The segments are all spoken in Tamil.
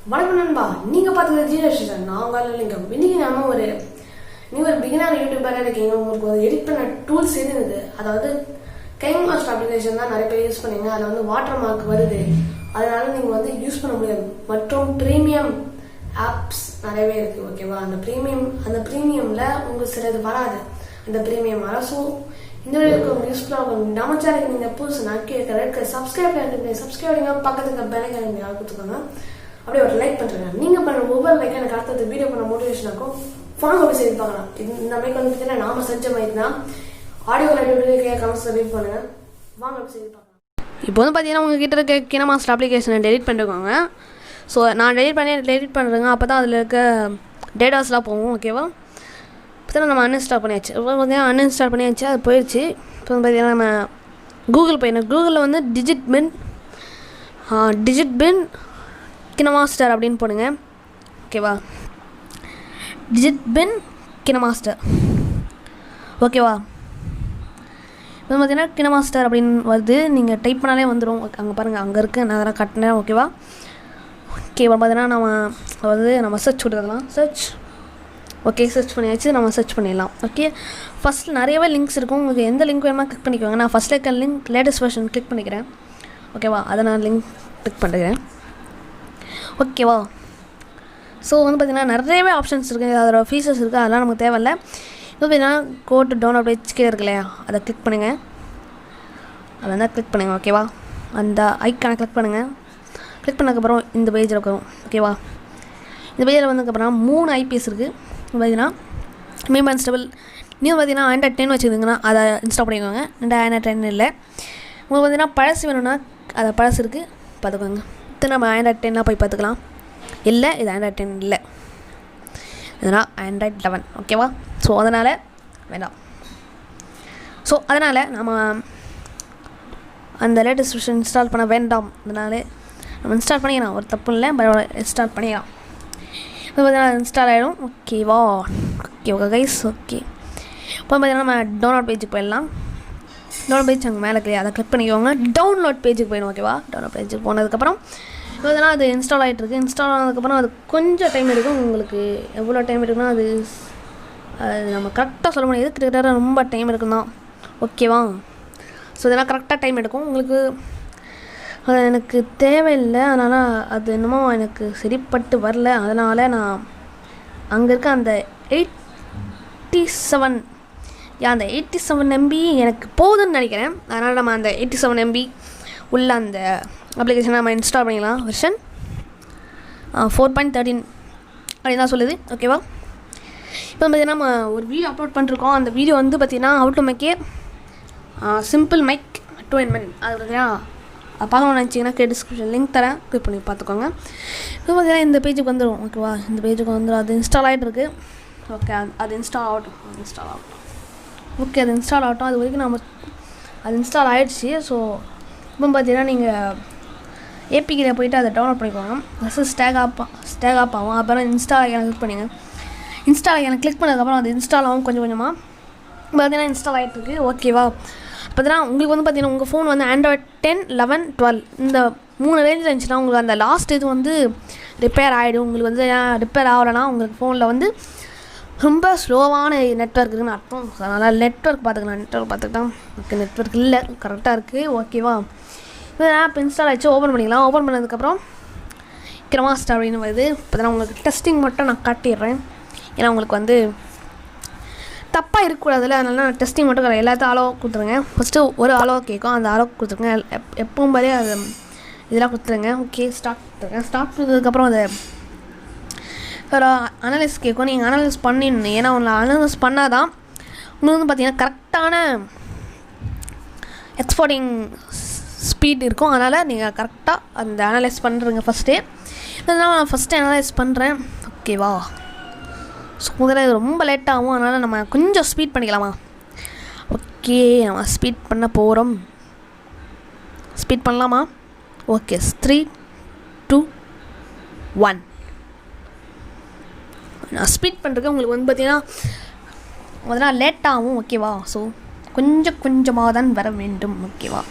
வணக்கம் நண்பா, நீங்க பார்த்தது ஜீரேஷன். நான் உங்களால லிங்கம். இன்னைக்கு நாம நீங்க ஒரு பிகினர் யூடியூபரா இருக்கீங்க, உங்களுக்கு ஒரு எடிட் பண்ண டூல்ஸ் இருக்குது. அதாவது கைன்மாஸ்டர் அப்ளிகேஷன் தான் நிறைய பேர் யூஸ் பண்ணீங்க. அதில் வாட்டர் மார்க் வருது, அதனால நீங்க யூஸ் பண்ண முடியாது. மற்றும் பிரீமியம் ஆப்ஸ் நிறையவே இருக்கு. ஓகேவா? அந்த பிரீமியம்ல உங்களுக்கு சிலது வராது. அந்த பிரீமியம் அரசும் இந்த வீடியோக்கு யூஸ்ஃபுல்லாக இருக்கும். நம்ம சேனலுக்கு நீங்க புதுசுனா கேட்க சப்ஸ்கிரைப் பண்ணுங்க, பக்கத்துக்கு பெல்லைக்கன் கொடுத்துக்கோங்க. அப்படியே ஒரு லைக் பண்றேங்க. நீங்க பண்ண ஒவ்வொரு லைக் எனக்கு அடுத்தது வீடியோ பண்ண மோட்டிவேஷன் இருக்கும். வாங்க அப்படி செய்து பார்க்கலாம். இந்த மைக் பார்த்தீங்கன்னா நாம செஞ்ச மைக் தான். ஆடியோ லைட் கமெண்ட்ஸ் ரிலீவ் பண்ணுங்க. வாங்க அப்படி செய்து பார்க்கலாம். இப்போ பார்த்தீங்கன்னா உங்ககிட்ட இருக்க கினமாஸ்டர் அப்ளிகேஷனை டெலிட் பண்ணிக்கோங்க. ஸோ நான் டெலிட் பண்ணுறேங்க. அப்போ தான் அதில் இருக்க டேட்டாஸ்லாம் போகும். ஓகேவா? இப்போ நம்ம அன்இன்ஸ்டால் பண்ணியாச்சு. இப்போ பார்த்தீங்கன்னா அன்இன்ஸ்டால் பண்ணியாச்சு, அது போயிடுச்சு. இப்போ பார்த்தீங்கன்னா நம்ம கூகுள் போயிடணும். கூகுளில் டிஜிட் பின் கினமாஸ்டர் அப்படின்னு போடுங்க. ஓகேவா? டிஜிட் பின் கினமாஸ்டர். ஓகேவா? இப்போ பார்த்தீங்கன்னா கினமாஸ்டர் அப்படின்னு வருது. நீங்கள் டைப் பண்ணாலே வந்துடும். அங்கே பாருங்கள், அங்கே இருக்குது. நான் அதெல்லாம் கட்டினேன். ஓகேவா? ஓகே. இப்போ பார்த்தீங்கன்னா நம்ம சர்ச் கொடுக்கலாம். சர்ச் பண்ணியாச்சு. நம்ம சர்ச் பண்ணிடலாம். ஓகே. ஃபஸ்ட்டில் நிறையவே லிங்க்ஸ் இருக்கும். உங்களுக்கு எந்த லிங்க் வேணுமா கிளிக் பண்ணிக்கோங்க. நான் ஃபஸ்ட்டில் இருக்க லிங்க் லேட்டஸ்ட் வெர்ஷன் கிளிக் பண்ணிக்கிறேன். ஓகேவா? அதை நான் லிங்க் கிளிக் பண்ணுறேன். ஓகேவா? ஸோ பார்த்தீங்கன்னா நிறையவே ஆப்ஷன்ஸ் இருக்குது, அதோட ஃபீச்சர்ஸ் இருக்குது. அதெல்லாம் நமக்கு தேவையில்லை. இப்போ பார்த்தீங்கன்னா கோட் டவுன்லோட் பேஜ்க்கே இருக்கு இல்லையா, அதை கிளிக் பண்ணுங்கள். அதை கிளிக் பண்ணுங்கள். ஓகேவா? அந்த ஐக்கானை கிளிக் பண்ணுங்கள். கிளிக் பண்ணதுக்கப்புறம் இந்த பேஜில் இருக்கும். ஓகேவா? இந்த பேஜில் வந்ததுக்கப்புறம் 3 ஐபிஎஸ் இருக்குது. பார்த்தீங்கன்னா மீம் இன்ஸ்டபிள். நீங்கள் பார்த்தீங்கன்னா Android 10 வச்சுருந்தீங்கன்னா அதை இன்ஸ்டால் பண்ணிக்கோங்க. Android 10 இல்லை. உங்களுக்கு பார்த்தீங்கன்னா பழசு வேணும்னா அதை பழசு இருக்குது, பார்த்துக்கோங்க. நம்ம Android 10 போய் பார்த்துக்கலாம். இல்லை, இது Android 10 இல்லை, இதனால் Android 11. ஓகேவா? ஸோ அதனால் வேண்டாம். ஸோ அதனால் நம்ம அந்த லேட்டஸ்ட் வெர்ஷன் இன்ஸ்டால் பண்ண வேண்டாம். அதனால நம்ம இன்ஸ்டால் பண்ணிக்கலாம். ஒரு தப்பு இல்லை, இன்ஸ்டால் பண்ணிக்கலாம். இப்போ பார்த்தீங்கன்னா இன்ஸ்டால் ஆகிடும். ஓகேவா? Okay guys. ஓகே. இப்போ பார்த்தீங்கன்னா நம்ம டவுன்லோட் பேஜுக்கு போயிடலாம். டவுன்லோட் பேஜ் அங்கே மேலே இருக்குது, அதை கிளிக் பண்ணிக்கோங்க. டவுன்லோட் பேஜுக்கு போயிடும். ஓகேவா? டவுன்லோட் பேஜுக்கு போனதுக்கப்புறம் இப்போ அது இன்ஸ்டால் ஆகிட்டுருக்கு. இன்ஸ்டால் ஆனதுக்கப்புறம் அது கொஞ்சம் டைம் எடுக்கும். உங்களுக்கு எவ்வளோ டைம் எடுக்குன்னா அது நம்ம கரெக்டாக சொல்ல முடியாது. கிட்டத்தட்ட ரொம்ப டைம் எடுக்கும் தான். ஓகேவா? ஸோ இதெல்லாம் கரெக்டாக டைம் எடுக்கும். உங்களுக்கு அது எனக்கு தேவையில்லை, அதனால் அது என்னமோ எனக்கு சரிப்பட்டு வரல. அதனால் நான் அங்கே இருக்க அந்த 87 MB எனக்கு போதுன்னு நினைக்கிறேன். அதனால் நம்ம அந்த 87 MB உள்ள அந்த அப்ளிகேஷனை நம்ம இன்ஸ்டால் பண்ணிக்கலாம். வெர்ஷன் 4.13 அப்படின்னு தான் சொல்லுது. ஓகேவா? இப்போ பார்த்தீங்கன்னா நம்ம ஒரு வீடியோ அப்லோட் பண்ணிருக்கோம். அந்த வீடியோ பார்த்தீங்கன்னா how to make simple mic to என்மென். அது பார்த்தீங்கன்னா பார்க்கணும்னு நினச்சிங்கன்னா டிஸ்கிரிப்ஷன் லிங்க் தரேன், கிளிக் பண்ணி பார்த்துக்கோங்க. இப்போ பார்த்தீங்கன்னா இந்த பேஜுக்கு வந்துடும். ஓகேவா? இந்த பேஜுக்கு வந்துடும். அது இன்ஸ்டால் ஆகிட்டு இருக்குது. ஓகே, அது இன்ஸ்டால் ஆகட்டும். ஓகே, அது இன்ஸ்டால் ஆகட்டும். அது வரைக்கும் அது இன்ஸ்டால் ஆகிடுச்சு. ஸோ இப்போ பார்த்தீங்கன்னா நீங்கள் ஏபிக்கில் போய்ட்டு அதை டவுன்லோட் பண்ணிக்கோங்க. ஃபஸ்ட்டு ஸ்டேக் ஆப் ஆகும். அப்புறம் இன்ஸ்டால் ஐக்கானை கிளிக் பண்ணிங்க. இன்ஸ்டால் ஐக்கானை கிளிக் பண்ணதுக்கப்புறம் அது இன்ஸ்டால் ஆகும் கொஞ்சம் கொஞ்சமாக. பார்த்தீங்கன்னா இன்ஸ்டால் ஆகிட்டுருக்கு. ஓகேவா? பார்த்தீங்கன்னா உங்களுக்கு பார்த்தீங்கன்னா உங்கள் ஃபோன் Android 10, 11, 12 இந்த 3 ரேஞ்சில் இருந்துச்சுன்னா உங்களுக்கு அந்த லாஸ்ட் இது ரிப்பேர் ஆகிடும். உங்களுக்கு ரிப்பேர் ஆகலைன்னா உங்களுக்கு ஃபோனில் ரொம்ப ஸ்லோவான நெட்வொர்க் இருக்குன்னு அர்த்தம். அதனால் நெட்வொர்க் பார்த்துக்கிட்டா ஓகே, நெட்வொர்க் இல்லை, கரெக்டாக இருக்குது. ஓகேவா? இப்போ ஆப் இன்ஸ்டால் ஆகிடுச்சு. ஓப்பன் பண்ணிக்கலாம். ஓப்பன் பண்ணதுக்கப்புறம் கினமாஸ்டர் அப்படின்னு வருது. இப்போ உங்களுக்கு டெஸ்டிங் மட்டும் நான் காட்டிடுறேன். ஏன்னா உங்களுக்கு தப்பாக இருக்கக்கூடாதுல்ல, அதனால நான் டெஸ்டிங் மட்டும் எல்லாத்தையும் அளவு கொடுத்துருங்க. ஃபஸ்ட்டு ஒரு அளவு கேட்கும், அந்த அளவு கொடுத்துருங்க. எப்பவும் போதே அது இதெல்லாம் கொடுத்துருங்க. ஓகே, ஸ்டார்ட் கொடுத்துருங்க. ஸ்டார்ட் கொடுத்ததுக்கப்புறம் அதை ஒரு அனலைஸ் கேட்கும். நீங்கள் அனலைஸ் பண்ணிடணும். ஏன்னா உங்களை அனலைஸ் பண்ணால் தான் உங்களுக்கு பார்த்தீங்கன்னா கரெக்டான எக்ஸ்போர்ட்டிங் ஸ்பீட் இருக்கும். அதனால் நீங்கள் கரெக்டாக அந்த அனலைஸ் பண்ணுறீங்க ஃபஸ்ட்டே. இதனால் நான் ஃபஸ்ட்டு அனலைஸ் பண்ணுறேன். ஓகேவா? ஸோ முதல்ல இது ரொம்ப லேட் ஆகும். அதனால் நம்ம கொஞ்சம் ஸ்பீட் பண்ணிக்கலாமா? ஓகே, நம்ம ஸ்பீட் பண்ண போகிறோம். ஸ்பீட் பண்ணலாமா? ஓகே, 3, 2, 1. நான் ஸ்பீட் பண்ணுறதுக்கு உங்களுக்கு பார்த்தீங்கன்னா முதல்ல லேட் ஆகும். ஓகேவா? ஸோ கொஞ்சமாக தான் வர வேண்டும். ஓகேவா?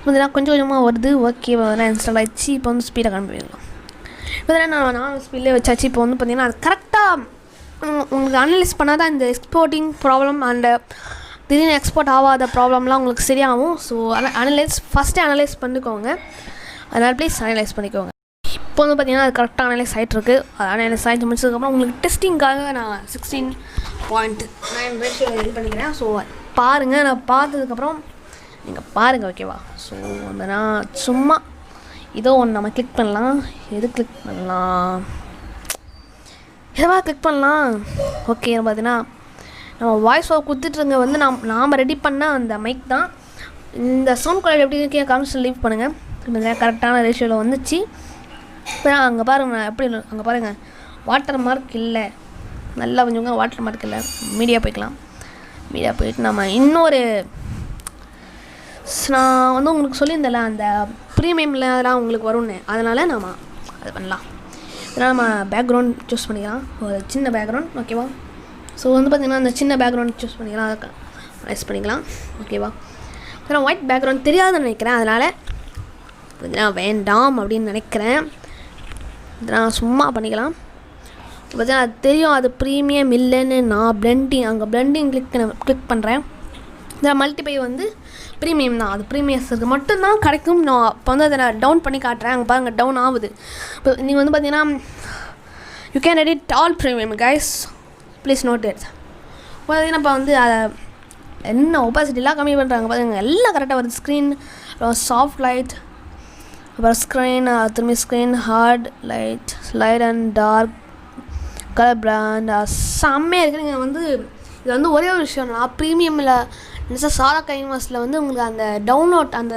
கொஞ்சம் கொஞ்சமாக வருது. ஓகேவா? இன்ஸ்டால் ஆகிடுச்சு. இப்போ ஸ்பீடாக காமிக்கலாம். இப்போ நான் ஸ்பீட்லேயே வச்சாச்சு. இப்போ வந்து பார்த்திங்கன்னா அது கரெக்டாக உங்களுக்கு அனலைஸ் பண்ணால் தான் இந்த எக்ஸ்போர்ட்டிங் ப்ராப்ளம் அண்டு திடீர்னு எக்ஸ்போர்ட் ஆகாத ப்ராப்ளம்லாம் உங்களுக்கு சரியாகும். ஸோ ஃபஸ்ட்டு அனலைஸ் பண்ணிக்கோங்க. அதனால் ப்ளீஸ் அனலைஸ் பண்ணிக்கோங்க. இப்போ வந்து பார்த்திங்கன்னா அது கரெக்டாக அனலைஸ் ஆகிட்ருக்கு. அது அனலைஸ் ஆகிட்டு முடிச்சதுக்கப்புறம் உங்களுக்கு டெஸ்டிங்காக நான் 16.9 ரேஷியோ இது பண்ணிக்கிறேன். ஸோ பாருங்கள், நான் பார்த்ததுக்கப்புறம் நீங்கள் பாருங்கள், ஓகேவா? ஸோ வந்து நான் சும்மா ஏதோ ஒன்று நம்ம கிளிக் பண்ணலாம். எது கிளிக் பண்ணலாம்? எதவா கிளிக் பண்ணலாம்? ஓகே, பார்த்தீங்கன்னா நம்ம வாய்ஸ் ஓவர் கொடுத்துட்ருங்க வந்து நாம் ரெடி பண்ண அந்த மைக் தான். இந்த சவுண்ட் குவாலிட்டி எப்படி இருக்கே கான்ஸ்ட் லீவ் பண்ணுங்கள். இப்போ கரெக்டான ரேஷியோவில் வந்துச்சு. இப்போ அங்கே பாருங்கள், நான் எப்படி அங்கே பாருங்கள், வாட்டர் மார்க் இல்லை. நல்லா கொஞ்சம் வாட்டர் மார்க் இல்லை. மீடியா போய்க்கலாம். மீடியா போயிட்டு நம்ம இன்னொரு நான் வந்து உங்களுக்கு சொல்லியிருந்தேன்ல அந்த ப்ரீமியமில் அதெல்லாம் உங்களுக்கு வரும்னு, அதனால் நம்ம அது பண்ணலாம். இதனால் நம்ம பேக்ரவுண்ட் சூஸ் பண்ணிக்கலாம், ஒரு சின்ன பேக்ரவுண்ட், ஓகேவா? ஸோ வந்து பார்த்திங்கன்னா அந்த சின்ன பேக்ரவுண்ட் சூஸ் பண்ணிக்கலாம், அதை ரைஸ் பண்ணிக்கலாம், ஓகேவா? நான் ஒயிட் பேக்ரவுண்ட் தெரியாதுன்னு நினைக்கிறேன், அதனால் இதெல்லாம் வேண்டாம் அப்படின்னு நினைக்கிறேன். இதெல்லாம் சும்மா பண்ணிக்கலாம். பார்த்தீங்கன்னா அது தெரியும், அது ப்ரீமியம் இல்லைன்னு. நான் அங்கே பிளெண்டிங் கிளிக் பண்ணுறேன். இதில் மல்டிபை வந்து ப்ரீமியம் தான், அது ப்ரீமியஸுக்கு மட்டும்தான் கிடைக்கும். நான் இப்போ வந்து அதை நான் டவுன் பண்ணி காட்டுறேன். அங்கே பாருங்கள் டவுன் ஆகுது. இப்போ நீங்கள் வந்து பார்த்தீங்கன்னா you can edit all premium guys, please note it. பார்த்தீங்கன்னா இப்போ வந்து அதை என்ன ஒப்பாசிட்டிலாம் கம்மி பண்ணுறாங்க பாருங்க, எல்லாம் கரெக்டாக வருது. ஸ்க்ரீன், அப்புறம் சாஃப்ட் லைட், அப்புறம் ஸ்க்ரீன், திரும்பி screen, hard light, light and dark, colour brand செம்மையாக இருக்குது. நீங்கள் வந்து இது வந்து ஒரே ஒரு விஷயம், நான் ப்ரீமியமில் சாரா கைமாஸில் வந்து உங்களுக்கு அந்த டவுன்லோட் அந்த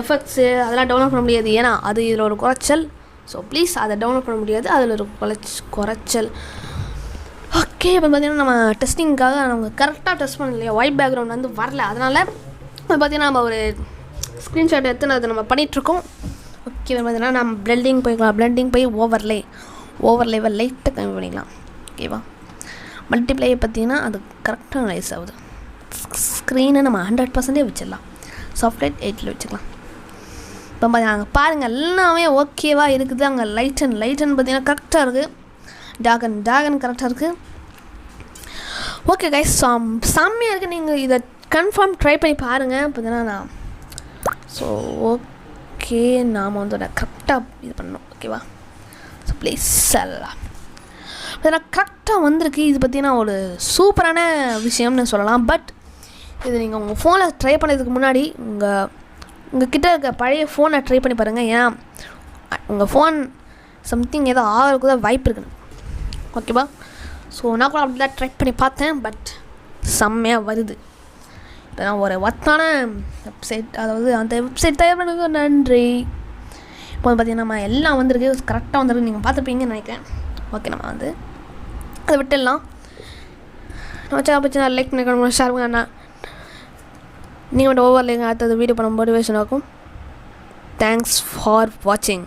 எஃபெக்ட்ஸு அதெல்லாம் டவுன்லோட் பண்ண முடியாது, ஏன்னா அது இதில் ஒரு குறைச்சல். ஸோ ப்ளீஸ் அதை டவுன்லோட் பண்ண முடியாது, அதில் ஒரு குறைச்சல். ஓகே, இப்போ பார்த்திங்கன்னா நம்ம டெஸ்டிங்காக நம்ம கரெக்டாக டெஸ்ட் பண்ண இல்லையா, ஒயிட் பேக்ரவுண்ட் வந்து வரல. அதனால் இப்போ பார்த்திங்கன்னா நம்ம ஒரு ஸ்க்ரீன்ஷாட் எடுத்து அதை நம்ம பண்ணிகிட்ருக்கோம். ஓகே, பார்த்திங்கன்னா நம்ம பிளெண்டிங் போய்க்கலாம். பிளெண்டிங் போய் ஓவர்லேவை லைட்டாக கம்மி பண்ணிக்கலாம், ஓகேவா? மல்டிப்ளை பார்த்திங்கன்னா அது கரெக்டாக ரைஸ் ஆகுது. ஸ்க்ரீனை நம்ம 100% வச்சிடலாம், சாஃப்ட்லைட் 8 வச்சுக்கலாம். இப்போ அங்கே பாருங்கள் எல்லாமே ஓகேவாக இருக்குது. அங்கே லைட்டன் பார்த்திங்கன்னா கரெக்டாக இருக்குது. டாகன் கரெக்டாக இருக்குது. ஓகே கைஸ், செம்மையாக இருக்குது. நீங்கள் இதை கன்ஃபார்ம் ட்ரை பண்ணி பாருங்கள். பார்த்தீங்கன்னா நான் ஸோ ஓகே, நாம் வந்து அதை கரெக்டாக இது பண்ணணும், ஓகேவா? ஸோ ப்ளீஸ் எல்லாம் இதெல்லாம் கரெக்டாக வந்திருக்கு. இது பார்த்திங்கன்னா ஒரு சூப்பரான விஷயம்னு சொல்லலாம். பட் இது நீங்கள் உங்கள் ஃபோனில் ட்ரை பண்ணதுக்கு முன்னாடி உங்கள் கிட்டே இருக்க பழைய ஃபோனை ட்ரை பண்ணி பாருங்கள். ஏன்னா உங்கள் ஃபோன் சம்திங் ஏதோ ஆகிறதுக்கு தான் வாய்ப்பு இருக்குன்னு, ஓகேவா? ஸோ நான் கூட அப்படி தான் ட்ரை பண்ணி பார்த்தேன். பட் செம்மையாக வருது. இப்போ நான் ஒரு ஒர்த்தான வெப்சைட், அதாவது அந்த வெப்சைட் தயார் பண்ணது நன்றி. இப்போ வந்து பார்த்திங்கன்னா நம்ம எல்லாம் வந்திருக்கு, கரெக்டாக வந்திருக்கு. நீங்கள் பார்த்துப்பீங்கன்னு நினைக்கிறேன். ஓகே, நம்ம வந்து அதை விட்டுடலாம். நம்ம சேனல் பற்றி லைக் பண்ணிக்கணும், ஷேர் பண்ணா நீங்கள் மட்டும் ஓவர்லேங்க அடுத்தது வீடியோ பண்ண மோட்டிவேஷன் ஆகும். தேங்க்ஸ் ஃபார் வாட்சிங்.